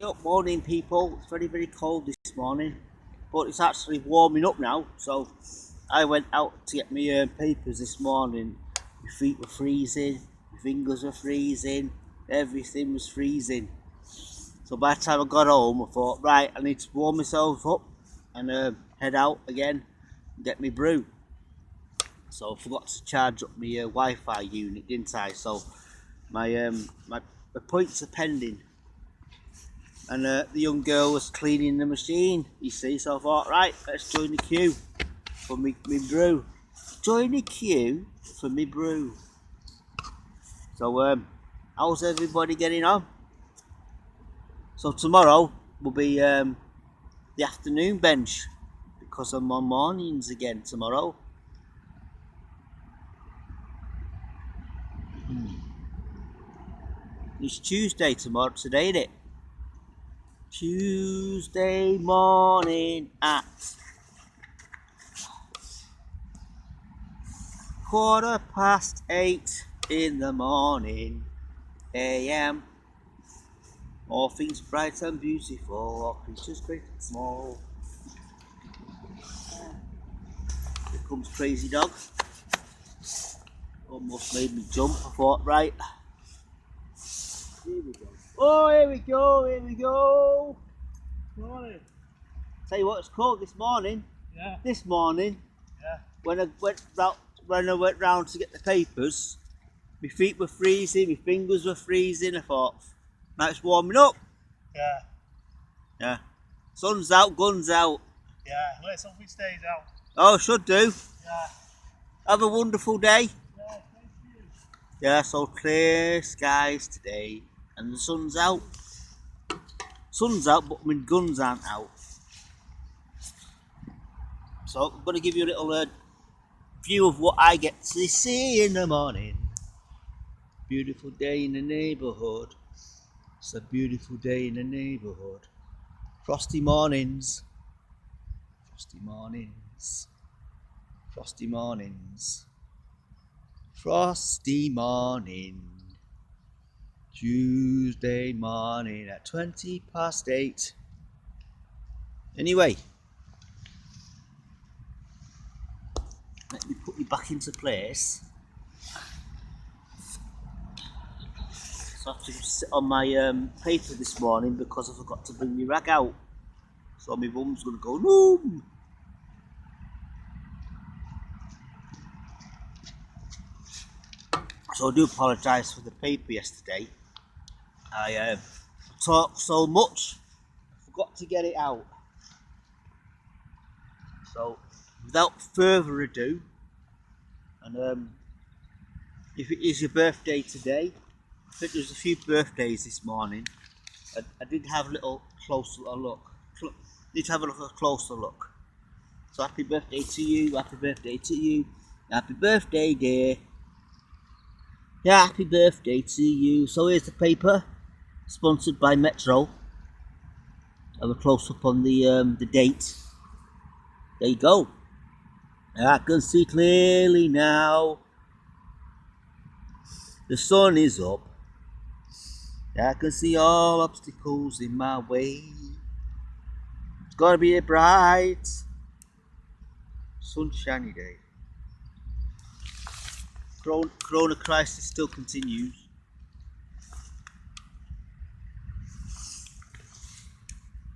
Up morning, people. It's very, very cold this morning, but it's actually warming up now. So I went out to get my papers this morning. My feet were freezing, my fingers were freezing, everything was freezing. So by the time I got home, I thought, right, I need to warm myself up and head out again and get my brew. So I forgot to charge up my Wi-Fi unit, didn't I? So my points are pending. And the young girl was cleaning the machine, you see, so I thought, right, let's join the queue for me brew. Join the queue for me brew. So, how's everybody getting on? So tomorrow will be the afternoon bench, because I'm on mornings again tomorrow. It's Tuesday tomorrow, today, isn't it? Tuesday morning at 8:15 in the morning AM. All things bright and beautiful, all creatures great and small. Here comes Crazy Dog. Almost made me jump. I thought, right, here we go. Oh, here we go, here we go. Morning. Tell you what, it's cold this morning. Yeah. This morning, Yeah. when I went round to get the papers, my feet were freezing, my fingers were freezing. I thought, now it's warming up. Yeah. Yeah. Sun's out, guns out. Yeah. Let's hope it stays out. Oh, should do. Yeah. Have a wonderful day. Yeah. Thank you. Yeah, so clear skies today, and the sun's out. Sun's out, but my guns aren't out. So I'm going to give you a little view of what I get to see in the morning. Beautiful day in the neighbourhood. It's a beautiful day in the neighbourhood. Frosty mornings. Frosty mornings. Frosty mornings. Frosty morning. Tuesday morning at 8:20. Anyway, let me put you back into place. So I have to sit on my paper this morning because I forgot to bring my rag out. So my mum's going to go, no. So I do apologise for the paper yesterday. I talked so much, I forgot to get it out. So without further ado, and if it is your birthday today, I think there's a few birthdays this morning. I did have a little closer look. Did have a little closer look. So happy birthday to you, happy birthday to you, happy birthday dear. Yeah, happy birthday to you. So here's the paper, sponsored by Metro. Have a close up on the date. There you go. I can see clearly now. The sun is up. I can see all obstacles in my way. It's gonna be a bright, sunshiny day. Corona crisis still continues.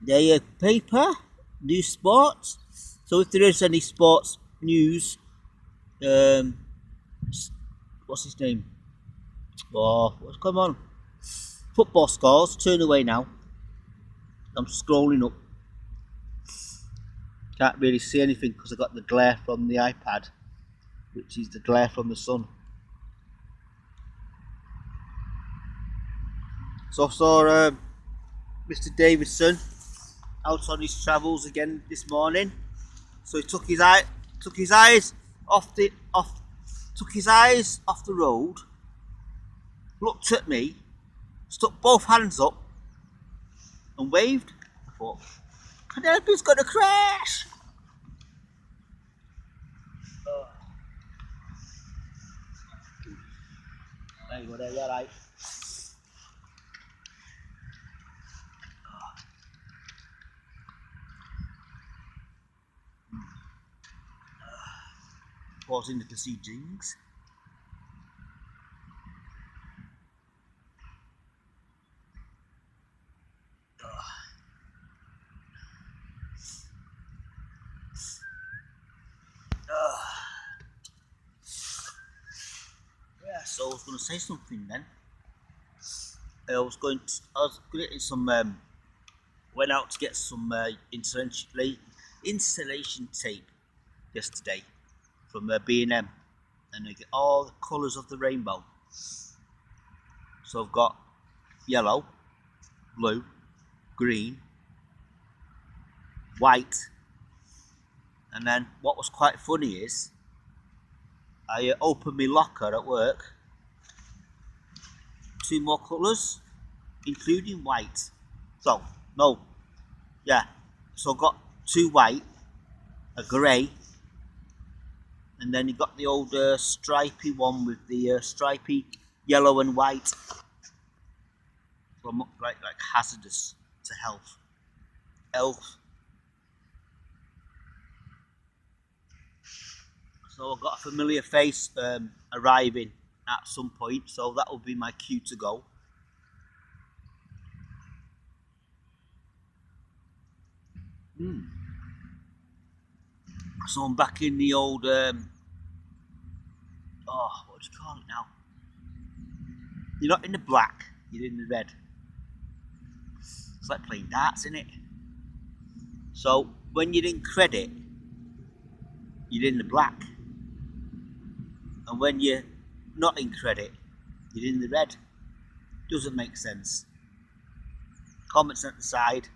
There you paper, new sports. So if there is any sports news, what's his name? Oh, what's come on? Football scores. Turn away now. I'm scrolling up. Can't really see anything because I got the glare from the iPad, which is the glare from the sun. So I saw Mr. Davidson out on his travels again this morning. So he took his eyes off the road, looked at me, stuck both hands up, and waved. I thought, Penelope's gonna crash. There you go, there you are, right. pausing the proceedings. Yeah, so I was going to say something then. I was getting some, went out to get some insulation tape yesterday from B&M, and I get all the colours of the rainbow. So I've got yellow, blue, green, white, and then what was quite funny is I opened my locker at work, 2 more colours, including white. So, no, yeah, so I've got 2 white, a grey, and then you got the old stripy one with the stripy yellow and white. So I'm like hazardous to health. Elf. So I've got a familiar face arriving at some point, so that will be my cue to go. So I'm back in the old, what do you call it now? You're not in the black, you're in the red. It's like playing darts, isn't it? So when you're in credit, you're in the black. And when you're not in credit, you're in the red. Doesn't make sense. Comments at the side.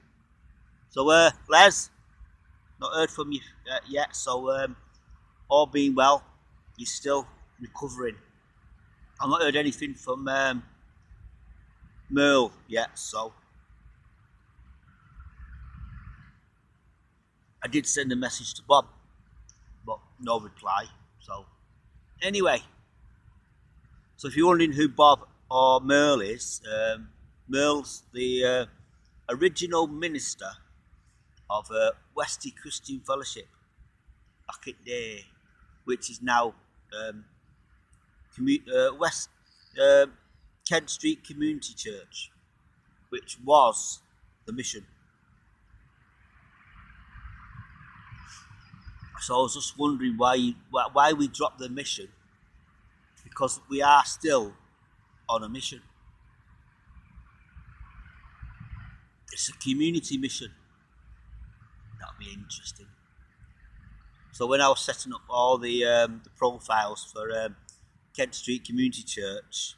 So Les, not heard from you yet, so all being well, you're still recovering. I've not heard anything from Merle yet, so I did send a message to Bob, but no reply. So anyway, so if you're wondering who Bob or Merle is, Merle's the original minister of Westy Christian Fellowship back in the day, which is now West Kent Street Community Church, which was the mission. So I was just wondering why we dropped the mission, because we are still on a mission. It's a community mission. That'll be interesting. So when I was setting up all the profiles for Kent Street Community Church,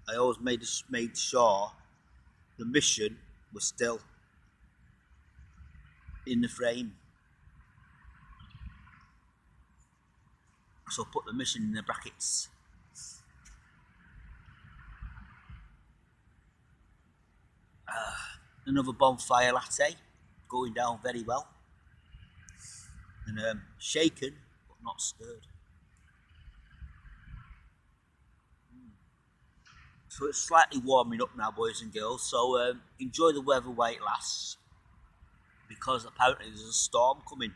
I always made sure the mission was still in the frame. So put the mission in the brackets. Another bonfire latte, going down very well. And shaken, but not stirred. So it's slightly warming up now, boys and girls. So enjoy the weather while it lasts, because apparently there's a storm coming.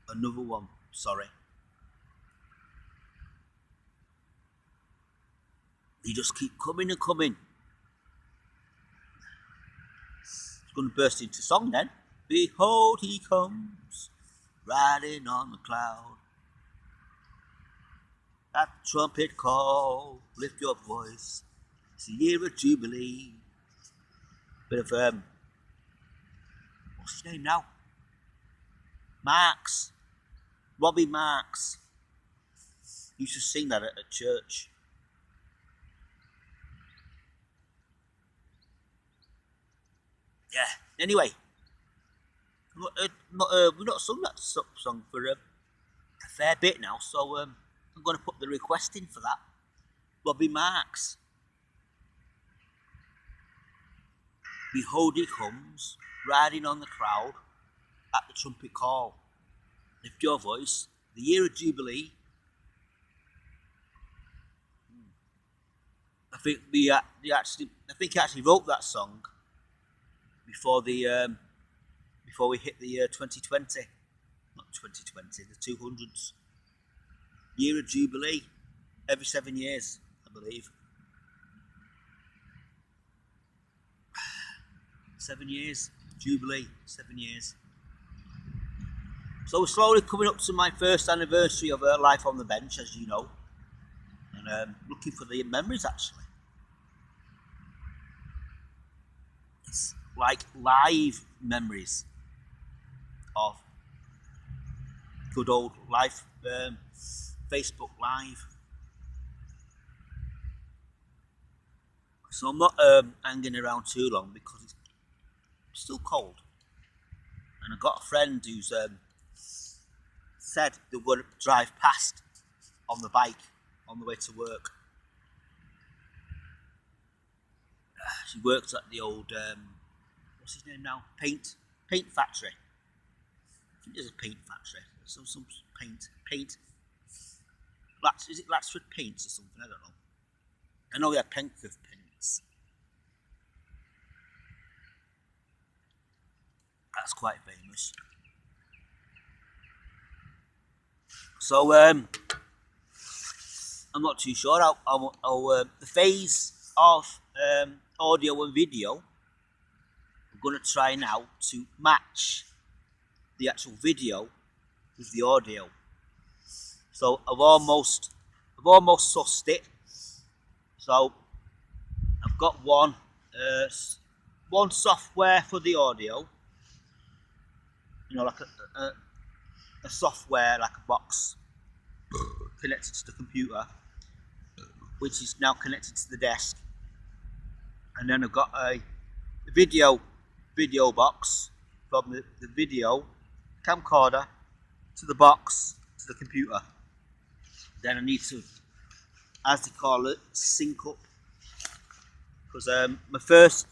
Another one, sorry. They just keep coming and coming. It's going to burst into song then. Behold, he comes, riding on the cloud. At the trumpet call, lift your voice. It's the year of Jubilee. Bit of what's his name now? Marks. Robbie Marks. Used to sing that at church. Yeah. Anyway, we've not sung that song for a fair bit now, so I'm going to put the request in for that. Robbie Marks. Behold, he comes, riding on the cloud, at the trumpet call. Lift your voice, the year of Jubilee. I think he actually wrote that song before we hit the 2020, not 2020, the 200s. year of Jubilee, every 7 years, I believe. 7 years, Jubilee, 7 years. So we're slowly coming up to my first anniversary of life on the bench, as you know, and looking for the memories actually. It's like live memories of good old life, Facebook Live. So I'm not hanging around too long because it's still cold, and I've got a friend who's said they would drive past on the bike on the way to work. She works at the old what's his name now? Paint factory. I think there's a paint factory. Some paint. Is it Latchford Paints or something? I don't know. I know we had Penkworth Paints. That's quite famous. So I'm not too sure how the phase of audio and video. I'm going to try now to match the actual video with the audio. So I've almost sussed it. So I've got one software for the audio. You know, like a software, like a box connected to the computer, which is now connected to the desk. And then I've got a video box from the video camcorder to the box to the computer. Then I need to, as they call it, sync up, because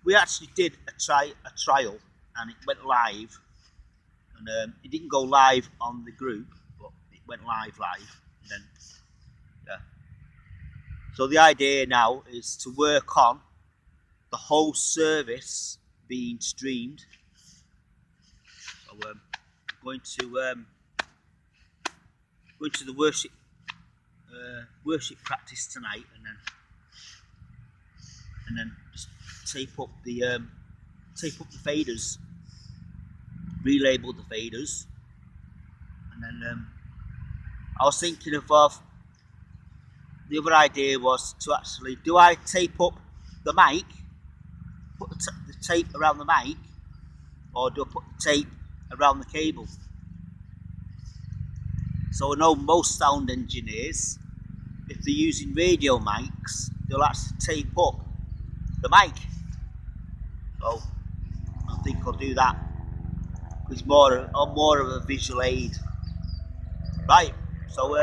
we actually did a trial and it went live, and it didn't go live on the group, but it went live, and then yeah. So the idea now is to work on the whole service being streamed. So going to the worship practice tonight, and then just tape up the faders, relabel the faders, and then I was thinking of the other idea was to actually, do I tape up the mic, put the tape around the mic, or do I put the tape around the cable? So I know most sound engineers, if they're using radio mics, they'll actually tape up the mic. So I think I'll do that. It's more of a visual aid. Right, so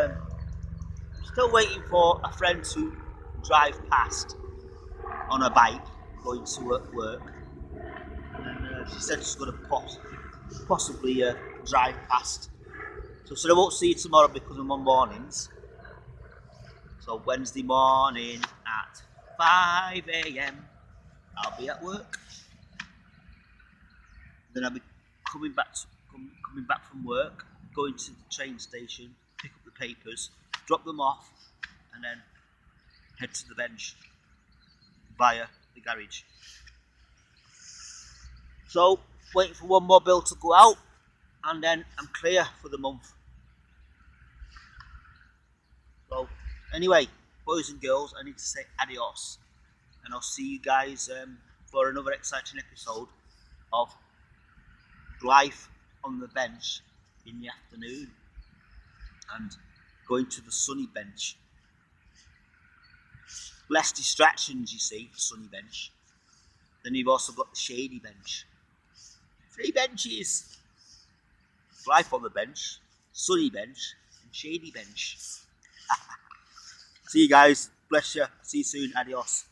still waiting for a friend to drive past on a bike going to work. And she said she's going to possibly drive past. So I won't see you tomorrow because I'm on mornings. So Wednesday morning at 5 AM I'll be at work. Then I'll be coming back from work, going to the train station, pick up the papers, drop them off, and then head to the bench via the garage. So waiting for one more bill to go out, and then I'm clear for the month. So anyway, boys and girls, I need to say adios, and I'll see you guys for another exciting episode of life on the bench in the afternoon, and going to the sunny bench. Less distractions, you see, for sunny bench. Then you've also got the shady bench. 3 benches. Life on the bench, sunny bench, and shady bench. See you guys. Bless you. See you soon. Adios.